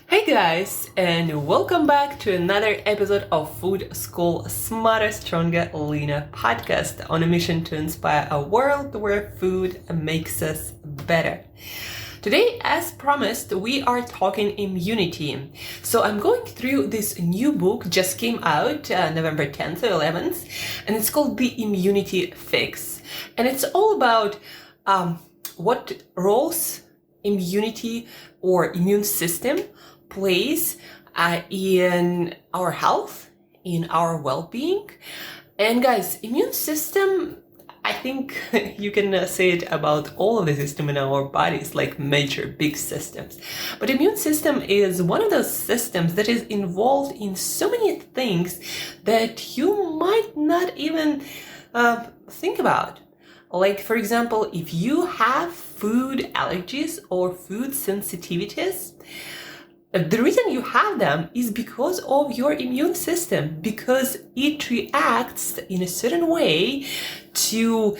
Hey guys, and welcome back to another episode of Food School Smarter, Stronger, Leaner podcast on a mission to inspire a world where food makes us better. Today, as promised, we are talking immunity. So I'm going through this new book, just came out November 10th or 11th, and it's called The Immunity Fix. And it's all about what roles immunity or immune system plays in our health, in our well-being. And guys, immune system, I think you can say it about all of the system in our bodies, like major big systems. But immune system is one of those systems that is involved in so many things that you might not even think about. Like, for example, if you have food allergies or food sensitivities, the reason you have them is because of your immune system, because it reacts in a certain way to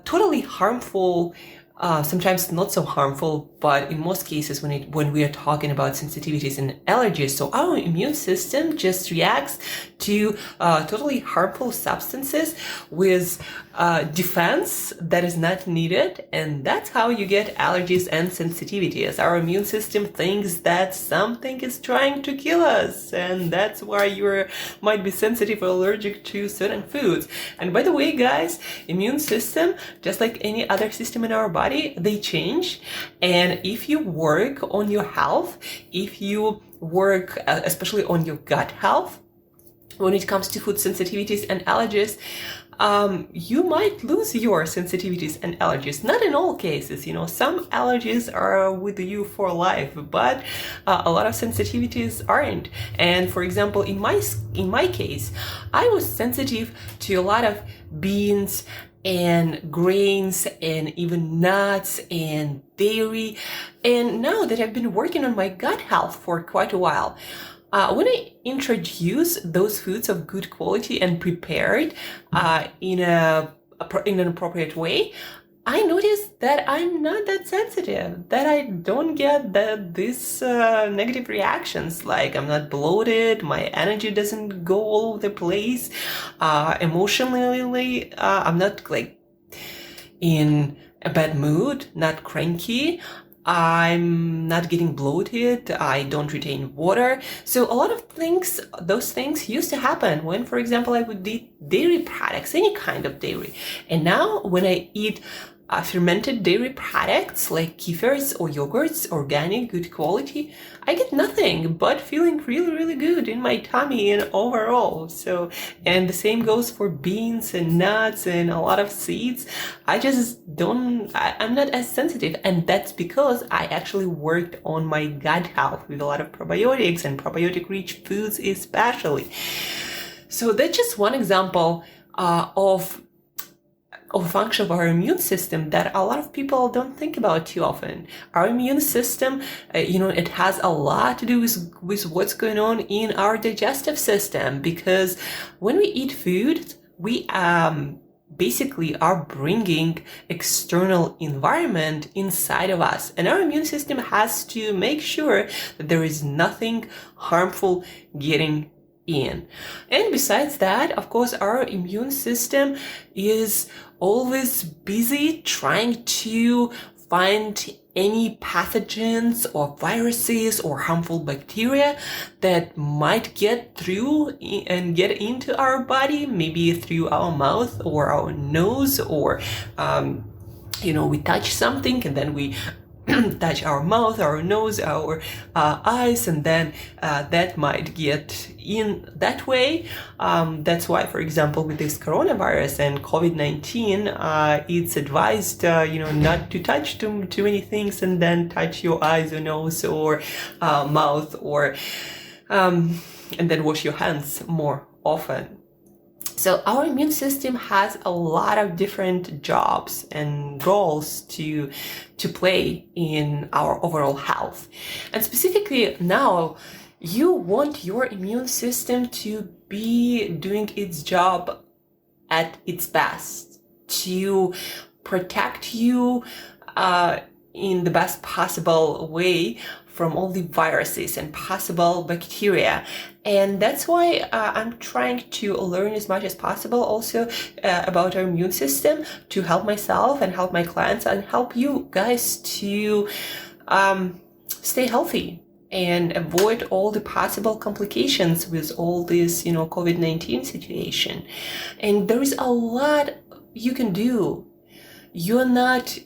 totally harmful, sometimes not so harmful, but in most cases when we are talking about sensitivities and allergies. So our immune system just reacts to totally harmful substances with defense that is not needed, and that's how you get allergies and sensitivities. Our immune system thinks that something is trying to kill us, and that's why you might be sensitive or allergic to certain foods. And by the way, guys, immune system, just like any other system in our body, they change. And if you work on your health, if you work especially on your gut health, when it comes to food sensitivities and allergies, you might lose your sensitivities and allergies. Not in all cases, some allergies are with you for life, but a lot of sensitivities aren't. And for example, in my case, I was sensitive to a lot of beans and grains and even nuts and dairy. And now that I've been working on my gut health for quite a while, when I introduce those foods of good quality and prepared in an appropriate way, I noticed that I'm not that sensitive, that I don't get these negative reactions, like I'm not bloated, my energy doesn't go all over the place, emotionally, I'm not like in a bad mood, not cranky, I'm not getting bloated, I don't retain water. So a lot of things, those things used to happen when, for example, I would eat dairy products, any kind of dairy. And now when I eat fermented dairy products like kefirs or yogurts, organic, good quality, I get nothing but feeling really, really good in my tummy and overall. So, and the same goes for beans and nuts and a lot of seeds. I'm not as sensitive. And that's because I actually worked on my gut health with a lot of probiotics and probiotic rich foods especially. So that's just one example of a function of our immune system that a lot of people don't think about too often. Our immune system, it has a lot to do with what's going on in our digestive system, because when we eat food, we basically are bringing external environment inside of us, and our immune system has to make sure that there is nothing harmful getting in. And besides that, of course, our immune system is always busy trying to find any pathogens or viruses or harmful bacteria that might get through and get into our body, maybe through our mouth or our nose, or we touch something and then we touch our mouth, our nose, our eyes, and then that might get in that way. That's why, for example, with this coronavirus and COVID-19, it's advised, not to touch too many things and then touch your eyes or nose or mouth, or and then wash your hands more often. So our immune system has a lot of different jobs and roles to play in our overall health. And specifically now, you want your immune system to be doing its job at its best, to protect you in the best possible way from all the viruses and possible bacteria. And that's why I'm trying to learn as much as possible also about our immune system, to help myself and help my clients and help you guys to stay healthy and avoid all the possible complications with all this, COVID-19 situation. And there is a lot you can do. You're not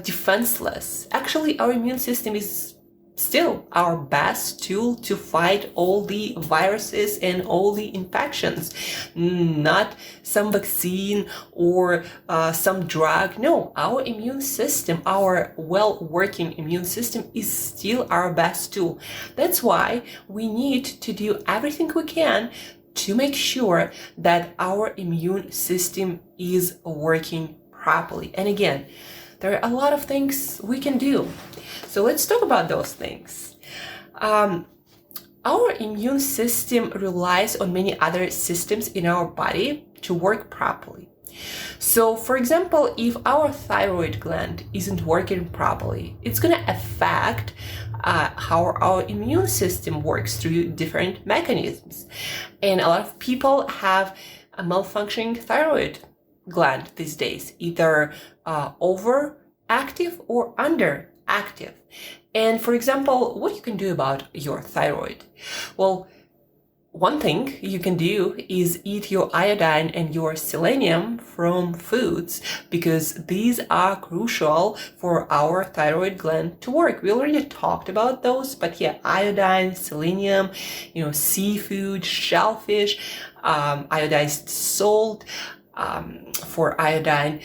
defenseless. Actually, our immune system is still our best tool to fight all the viruses and all the infections. Not some vaccine or some drug. No, our immune system, our well-working immune system is still our best tool. That's why we need to do everything we can to make sure that our immune system is working properly. And again, there are a lot of things we can do. So let's talk about those things. Our immune system relies on many other systems in our body to work properly. So, for example, if our thyroid gland isn't working properly, it's going to affect how our immune system works through different mechanisms. And a lot of people have a malfunctioning thyroid gland these days, either overactive or underactive. And for example, what you can do about your thyroid? Well, one thing you can do is eat your iodine and your selenium from foods, because these are crucial for our thyroid gland to work. We already talked about those, but yeah, iodine, selenium, seafood, shellfish, iodized salt, for iodine,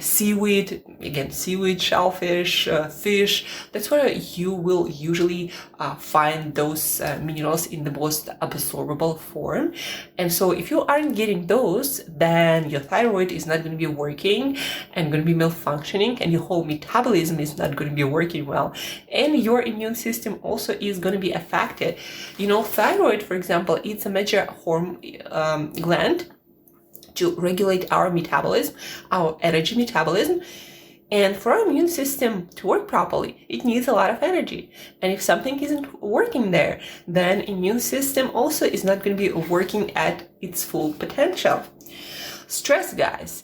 seaweed, again, seaweed, shellfish, fish. That's where you will usually find those minerals in the most absorbable form. And so if you aren't getting those, then your thyroid is not going to be working and going to be malfunctioning, and your whole metabolism is not going to be working well. And your immune system also is going to be affected. Thyroid, for example, it's a major hormone gland to regulate our metabolism, our energy metabolism. And for our immune system to work properly, it needs a lot of energy. And if something isn't working there, then immune system also is not going to be working at its full potential. Stress, guys.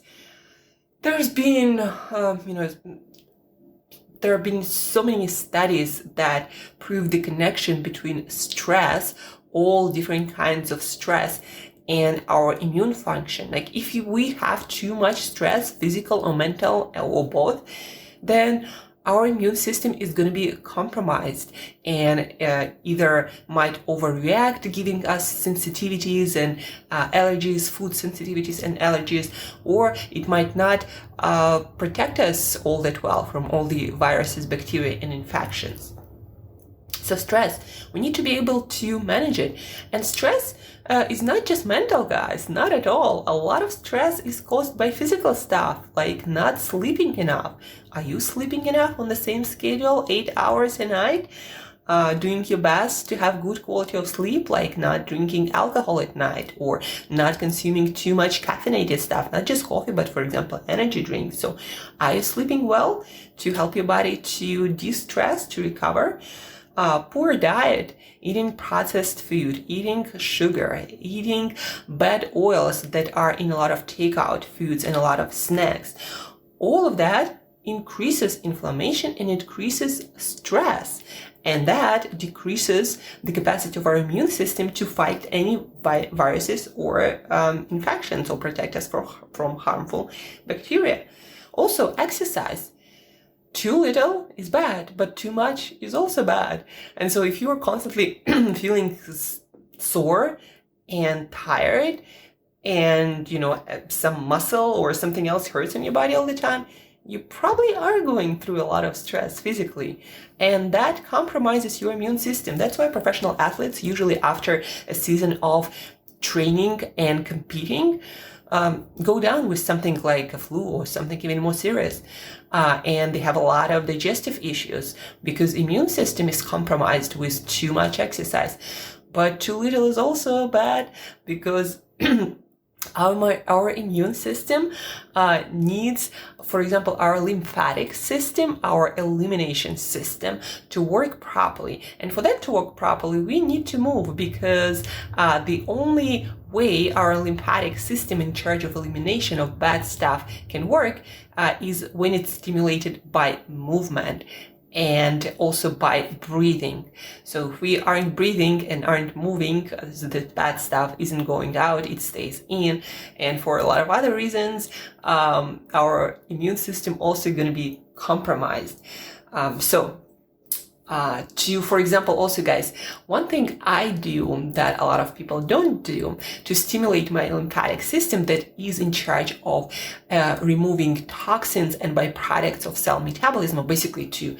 There have been so many studies that prove the connection between stress, all different kinds of stress, and our immune function. Like if we have too much stress, physical or mental or both, then our immune system is going to be compromised and either might overreact, giving us sensitivities and allergies, food sensitivities and allergies, or it might not protect us all that well from all the viruses, bacteria, and infections. So stress, we need to be able to manage it. And stress is not just mental, guys, not at all. A lot of stress is caused by physical stuff, like not sleeping enough. Are you sleeping enough on the same schedule, 8 hours a night? Doing your best to have good quality of sleep, like not drinking alcohol at night or not consuming too much caffeinated stuff, not just coffee, but for example, energy drinks. So are you sleeping well to help your body to de-stress, to recover? Poor diet, eating processed food, eating sugar, eating bad oils that are in a lot of takeout foods and a lot of snacks. All of that increases inflammation and increases stress. And that decreases the capacity of our immune system to fight any viruses or infections or protect us from harmful bacteria. Also, exercise. Too little is bad, but too much is also bad. And so if you are constantly feeling sore and tired and, some muscle or something else hurts in your body all the time, you probably are going through a lot of stress physically. And that compromises your immune system. That's why professional athletes, usually after a season of training and competing, go down with something like a flu or something even more serious. And they have a lot of digestive issues because immune system is compromised with too much exercise. But too little is also bad because Our immune system needs, for example, our lymphatic system, our elimination system to work properly. And for that to work properly, we need to move, because the only way our lymphatic system in charge of elimination of bad stuff can work is when it's stimulated by movement and also by breathing. So if we aren't breathing and aren't moving, the bad stuff isn't going out, it stays in. And for a lot of other reasons, our immune system also going to be compromised. For example, also guys, one thing I do that a lot of people don't do to stimulate my lymphatic system that is in charge of removing toxins and byproducts of cell metabolism, or basically to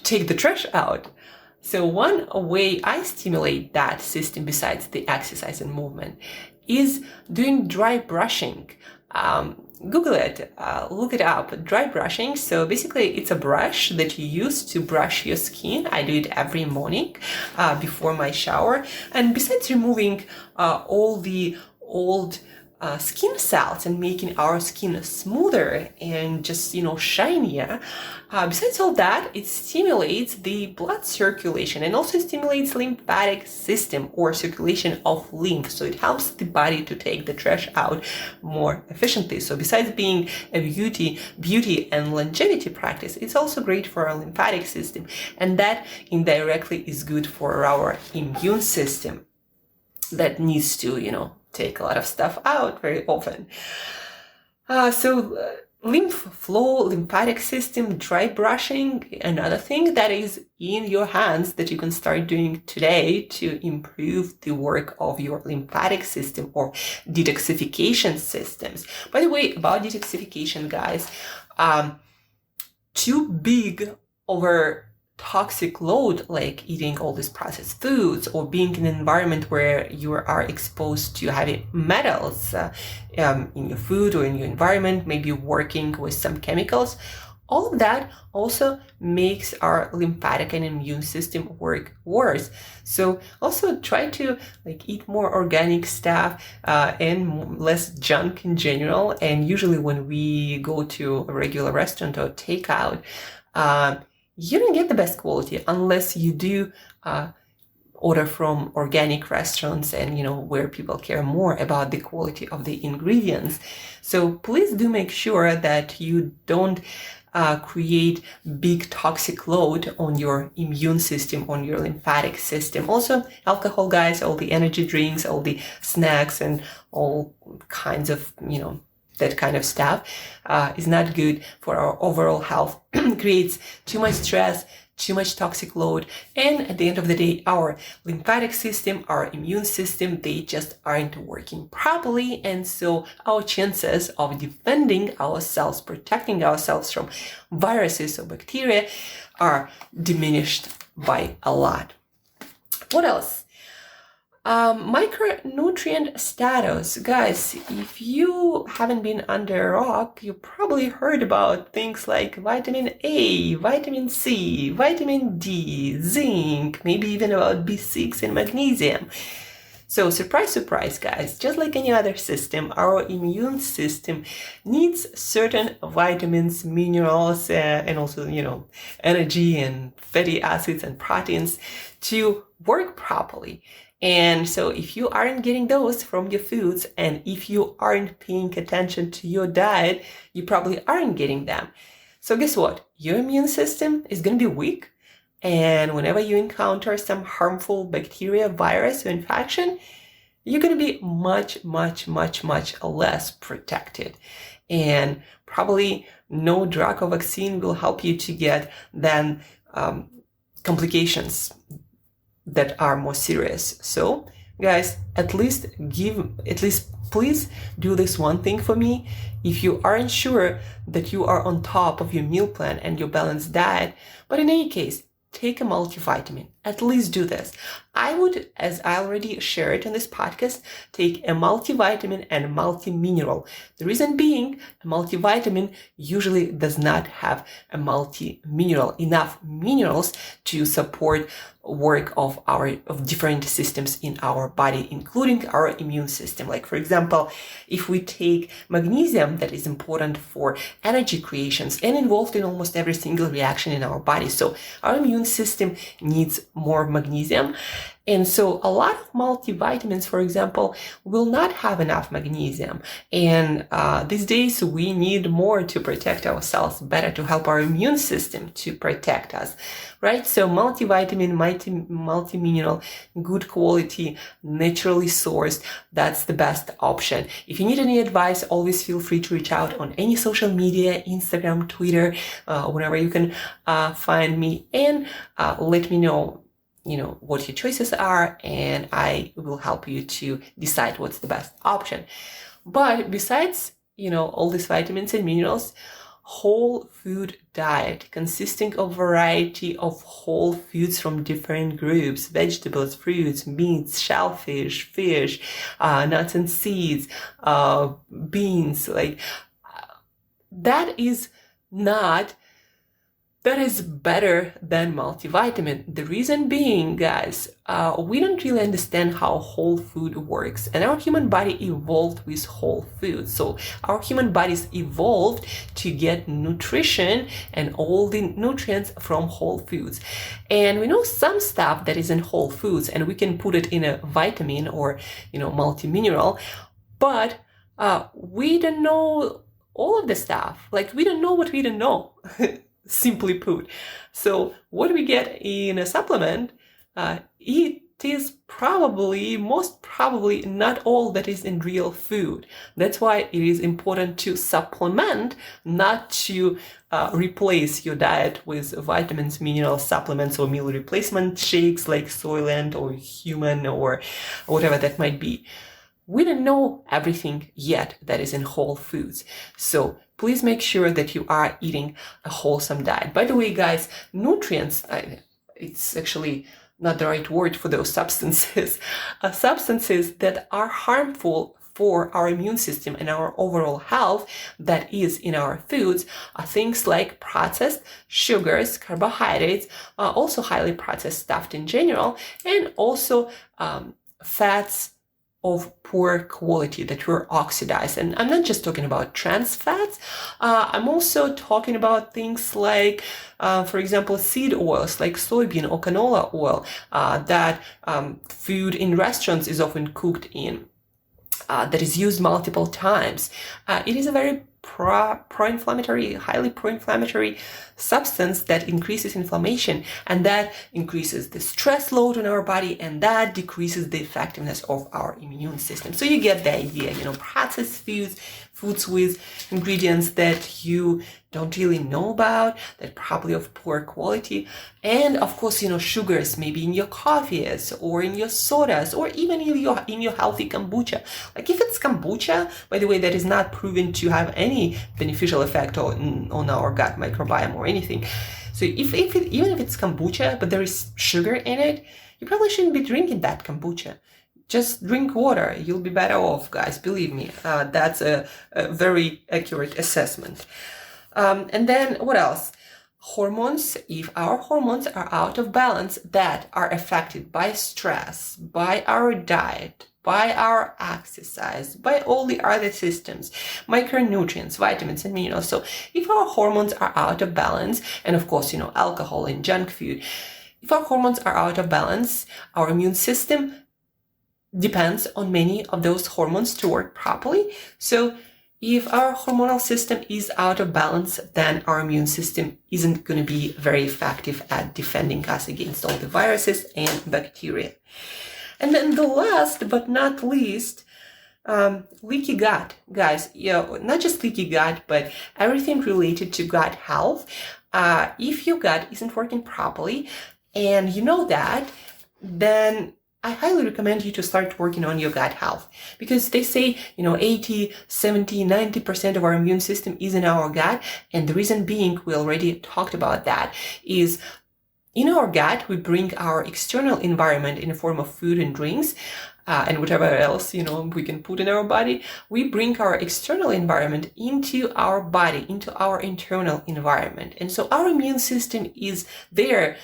take the trash out. So one way I stimulate that system besides the exercise and movement is doing dry brushing. Google it, look it up, dry brushing. So basically it's a brush that you use to brush your skin. I do it every morning before my shower. And besides removing all the old skin cells and making our skin smoother and just, shinier, besides all that, it stimulates the blood circulation and also stimulates lymphatic system or circulation of lymph. So it helps the body to take the trash out more efficiently. So besides being a beauty and longevity practice, it's also great for our lymphatic system. And that indirectly is good for our immune system that needs to, take a lot of stuff out very often. Lymph flow, lymphatic system, dry brushing, another thing that is in your hands that you can start doing today to improve the work of your lymphatic system or detoxification systems. By the way, about detoxification, guys, too big over toxic load, like eating all these processed foods or being in an environment where you are exposed to heavy metals in your food or in your environment, maybe working with some chemicals, all of that also makes our lymphatic and immune system work worse. So also try to eat more organic stuff and less junk in general. And usually when we go to a regular restaurant or takeout, you don't get the best quality unless you do order from organic restaurants and, where people care more about the quality of the ingredients. So please do make sure that you don't create big toxic load on your immune system, on your lymphatic system. Also, alcohol, guys, all the energy drinks, all the snacks and all kinds of, that kind of stuff is not good for our overall health. Creates too much stress, too much toxic load, and at the end of the day, our lymphatic system, our immune system, they just aren't working properly. And so our chances of defending ourselves, protecting ourselves from viruses or bacteria are diminished by a lot. What else? Micronutrient status. Guys, if you haven't been under a rock, you probably heard about things like vitamin A, vitamin C, vitamin D, zinc, maybe even about B6 and magnesium. So surprise, surprise, guys, just like any other system, our immune system needs certain vitamins, minerals, and also, energy and fatty acids and proteins to work properly. And so if you aren't getting those from your foods, and if you aren't paying attention to your diet, you probably aren't getting them. So guess what? Your immune system is going to be weak. And whenever you encounter some harmful bacteria, virus, or infection, you're going to be much, much, much, much less protected. And probably no drug or vaccine will help you to get then complications that are more serious. So guys, at least please do this one thing for me. If you aren't sure that you are on top of your meal plan and your balanced diet, but in any case, take a multivitamin. At least do this. I would, as I already shared in this podcast, take a multivitamin and a multimineral. The reason being, a multivitamin usually does not have a multimineral, enough minerals to support work of different systems in our body, including our immune system. Like, for example, if we take magnesium, that is important for energy creations and involved in almost every single reaction in our body. So our immune system needs more magnesium. And so a lot of multivitamins, for example, will not have enough magnesium. And these days we need more to protect ourselves better, to help our immune system to protect us, right? So multivitamin, multi-mineral, good quality, naturally sourced, that's the best option. If you need any advice, always feel free to reach out on any social media, Instagram, Twitter, wherever you can find me, and let me know what your choices are, and I will help you to decide what's the best option. But besides, all these vitamins and minerals, whole food diet consisting of variety of whole foods from different groups, vegetables, fruits, meats, shellfish, fish, nuts and seeds, beans, that is better than multivitamin. The reason being, guys, we don't really understand how whole food works, and our human body evolved with whole food. So our human bodies evolved to get nutrition and all the nutrients from whole foods. And we know some stuff that is in whole foods, and we can put it in a vitamin or, multi-mineral, but we don't know all of the stuff. We don't know what we don't know. Simply put. So what we get in a supplement, it is most probably not all that is in real food. That's why it is important to supplement, not to replace your diet with vitamins, mineral supplements, or meal replacement shakes like Soylent or Human or whatever that might be. We don't know everything yet that is in whole foods. So please make sure that you are eating a wholesome diet. By the way, guys, nutrients, it's actually not the right word for those substances. Substances that are harmful for our immune system and our overall health that is in our foods are things like processed sugars, carbohydrates, also highly processed stuff in general, and also fats of poor quality that were oxidized. And I'm not just talking about trans fats. I'm also talking about things like, for example, seed oils like soybean or canola oil that food in restaurants is often cooked in, that is used multiple times. It is a very pro-inflammatory, highly pro-inflammatory substance that increases inflammation, and that increases the stress load on our body, and that decreases the effectiveness of our immune system. So you get the idea, processed foods with ingredients that you don't really know about, that probably of poor quality, and of course, sugars maybe in your coffees or in your sodas or even in your healthy kombucha. If it's kombucha, by the way, that is not proven to have any beneficial effect on our gut microbiome or anything. So even if it's kombucha, but there is sugar in it, you probably shouldn't be drinking that kombucha. Just drink water. You'll be better off, guys. Believe me. That's a very accurate assessment. And then what else? Hormones. If our hormones are out of balance, that are affected by stress, by our diet, by our exercise, by all the other systems, micronutrients, vitamins, and minerals. So if our hormones are out of balance, and of course, alcohol and junk food, if our hormones are out of balance, our immune system depends on many of those hormones to work properly. So if our hormonal system is out of balance, then our immune system isn't going to be very effective at defending us against all the viruses and bacteria. And then the last but not least, leaky gut. Guys, not just leaky gut, but everything related to gut health. If your gut isn't working properly and you know that, then I highly recommend you to start working on your gut health, because they say, 80, 70, 90% of our immune system is in our gut. And the reason being, we already talked about that, is in our gut, we bring our external environment in the form of food and drinks, and whatever else, we can put in our body. We bring our external environment into our body, into our internal environment. And so our immune system is there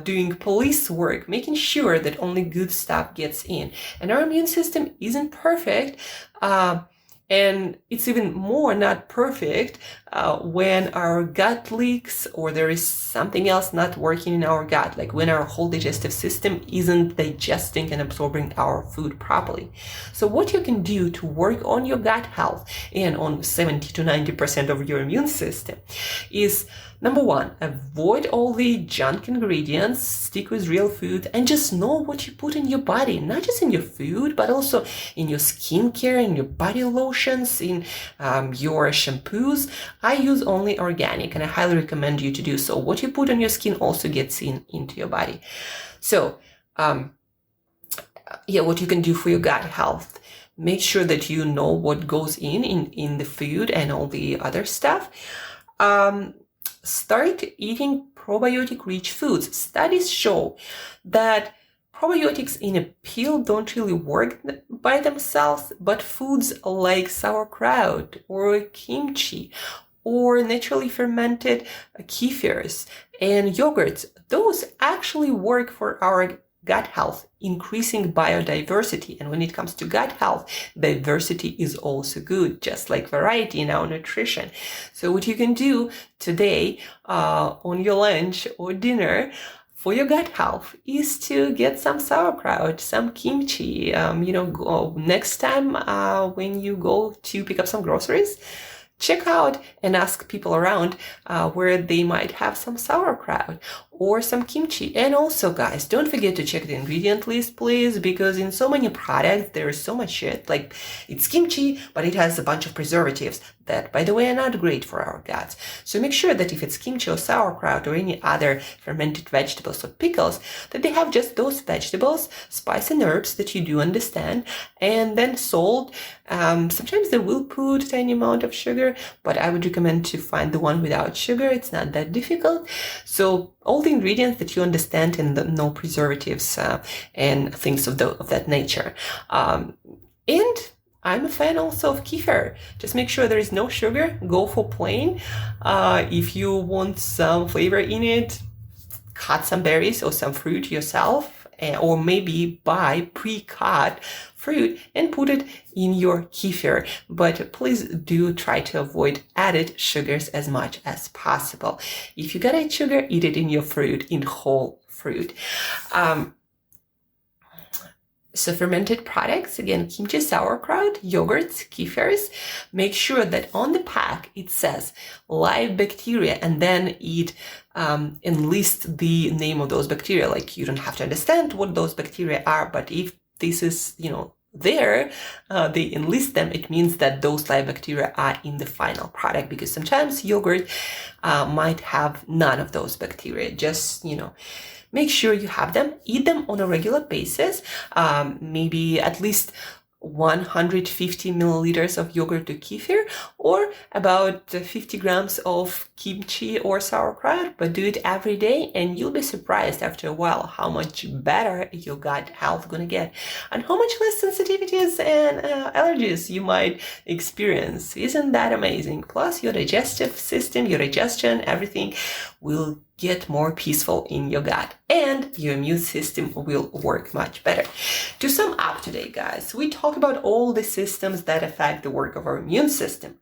doing police work, making sure that only good stuff gets in. And our immune system isn't perfect. And it's even more not perfect when our gut leaks or there is something else not working in our gut, like when our whole digestive system isn't digesting and absorbing our food properly. So what you can do to work on your gut health and on 70 to 90% of your immune system is, number one, avoid all the junk ingredients, stick with real food, and just know what you put in your body, not just in your food, but also in your skincare, in your body lotions, in your shampoos. I use only organic, and I highly recommend you to do so. What you put on your skin also gets into your body. So, what you can do for your gut health. Make sure that you know what goes in the food and all the other stuff. Start eating probiotic-rich foods. Studies show that probiotics in a pill don't really work by themselves, but foods like sauerkraut or kimchi or naturally fermented kefirs and yogurts, those actually work for our gut health, increasing biodiversity. And when it comes to gut health, diversity is also good, just like variety in our nutrition. So what you can do today on your lunch or dinner for your gut health is to get some sauerkraut, some kimchi. Next time when you go to pick up some groceries, check out and ask people around where they might have some sauerkraut or some kimchi. And also, guys, don't forget to check the ingredient list, please, because in so many products, there is so much shit. Like, it's kimchi, but it has a bunch of preservatives that, by the way, are not great for our guts. So make sure that if it's kimchi or sauerkraut or any other fermented vegetables or pickles, that they have just those vegetables, spice and herbs that you do understand, and then salt. Sometimes they will put a tiny amount of sugar, but I would recommend to find the one without sugar. It's not that difficult. So all the ingredients that you understand and no preservatives and things of that nature. And I'm a fan also of kefir. Just make sure there is no sugar. Go for plain. If you want some flavor in it, cut some berries or some fruit yourself, or maybe buy pre-cut fruit and put it in your kefir. But please do try to avoid added sugars as much as possible. If you gotta eat sugar, eat it in your fruit, in whole fruit. So fermented products, again, kimchi, sauerkraut, yogurts, kefirs, make sure that on the pack it says live bacteria, and then it enlist the name of those bacteria. Like, you don't have to understand what those bacteria are, but if this is, there, they enlist them, it means that those live bacteria are in the final product, because sometimes yogurt might have none of those bacteria. Just, make sure you have them, eat them on a regular basis, maybe at least 150 milliliters of yogurt to kefir, or about 50 grams of kimchi or sauerkraut, but do it every day, and you'll be surprised after a while how much better your gut health gonna get, and how much less sensitivities and allergies you might experience. Isn't that amazing? Plus, your digestive system, your digestion, everything will get more peaceful in your gut, and your immune system will work much better. To sum up today, guys, we talked about all the systems that affect the work of our immune system.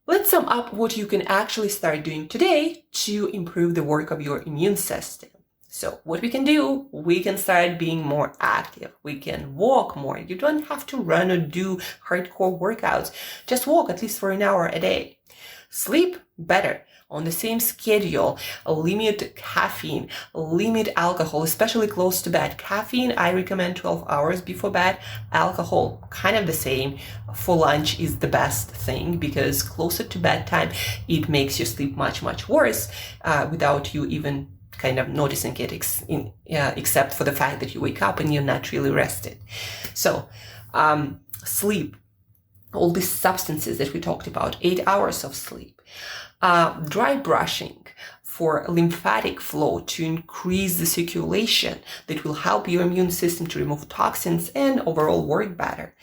Let's sum up what you can actually start doing today to improve the work of your immune system. So what we can do, we can start being more active. We can walk more. You don't have to run or do hardcore workouts. Just walk at least for an hour a day. Sleep better. On the same schedule, limit caffeine, limit alcohol, especially close to bed. Caffeine, I recommend 12 hours before bed. Alcohol, kind of the same. For lunch is the best thing, because closer to bedtime, it makes your sleep much, much worse without you even kind of noticing it, except for the fact that you wake up and you're not really rested. So, sleep, all these substances that we talked about, 8 hours of sleep. Dry brushing for lymphatic flow, to increase the circulation that will help your immune system to remove toxins and overall work better.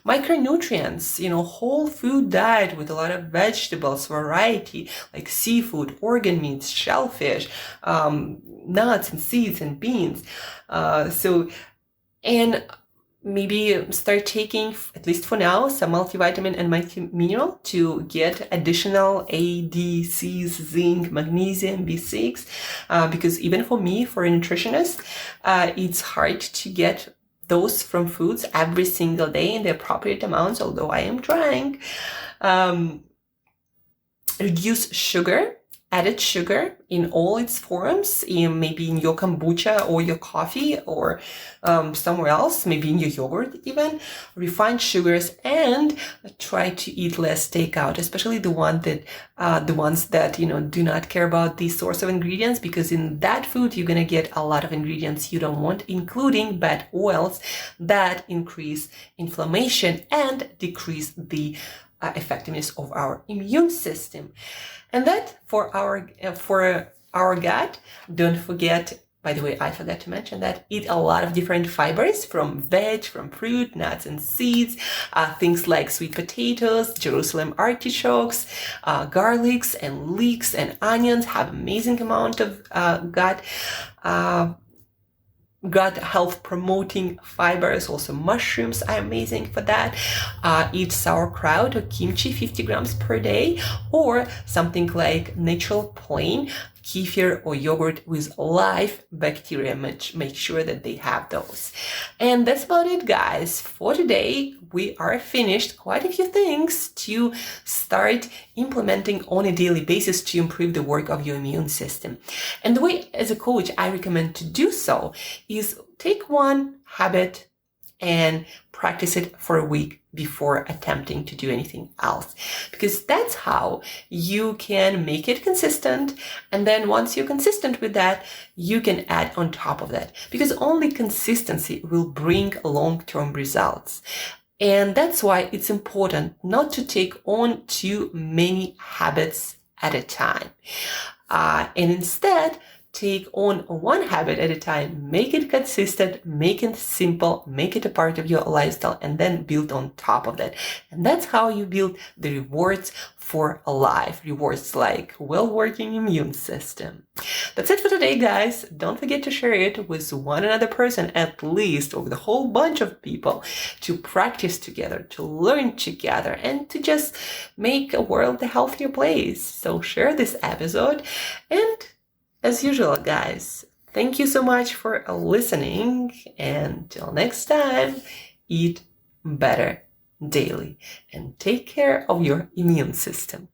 Micronutrients, whole food diet with a lot of vegetables, variety, like seafood, organ meats, shellfish, nuts and seeds and beans. And maybe start taking, at least for now, some multivitamin and multimineral to get additional A, D, C, zinc, magnesium, B6, because even for me, for a nutritionist, it's hard to get those from foods every single day in the appropriate amounts, although I am trying. Reduce sugar. Added sugar in all its forms, maybe in your kombucha or your coffee or somewhere else, maybe in your yogurt even. Refined sugars, and try to eat less takeout, especially the ones that do not care about the source of ingredients, because in that food you're gonna get a lot of ingredients you don't want, including bad oils that increase inflammation and decrease the effectiveness of our immune system. And that for our gut, don't forget, by the way, I forgot to mention that, eat a lot of different fibers from veg, from fruit, nuts and seeds, things like sweet potatoes, Jerusalem artichokes, garlics and leeks and onions have amazing amount of gut health promoting fibers. Also mushrooms are amazing for that. Eat sauerkraut or kimchi 50 grams per day, or something like natural plain kefir or yogurt with live bacteria. Make sure that they have those. And that's about it, guys. For today, we are finished. Quite a few things to start implementing on a daily basis to improve the work of your immune system. And the way, as a coach, I recommend to do so is take one habit and practice it for a week before attempting to do anything else, because that's how you can make it consistent. And then once you're consistent with that, you can add on top of that, because only consistency will bring long-term results. And that's why it's important not to take on too many habits at a time, and instead take on one habit at a time, make it consistent, make it simple, make it a part of your lifestyle, and then build on top of that. And that's how you build the rewards for life, rewards like well-working immune system. That's it for today, guys. Don't forget to share it with one another person, at least, or with a whole bunch of people, to practice together, to learn together, and to just make a world a healthier place. So share this episode, and as usual, guys, thank you so much for listening. And till next time, eat better daily and take care of your immune system.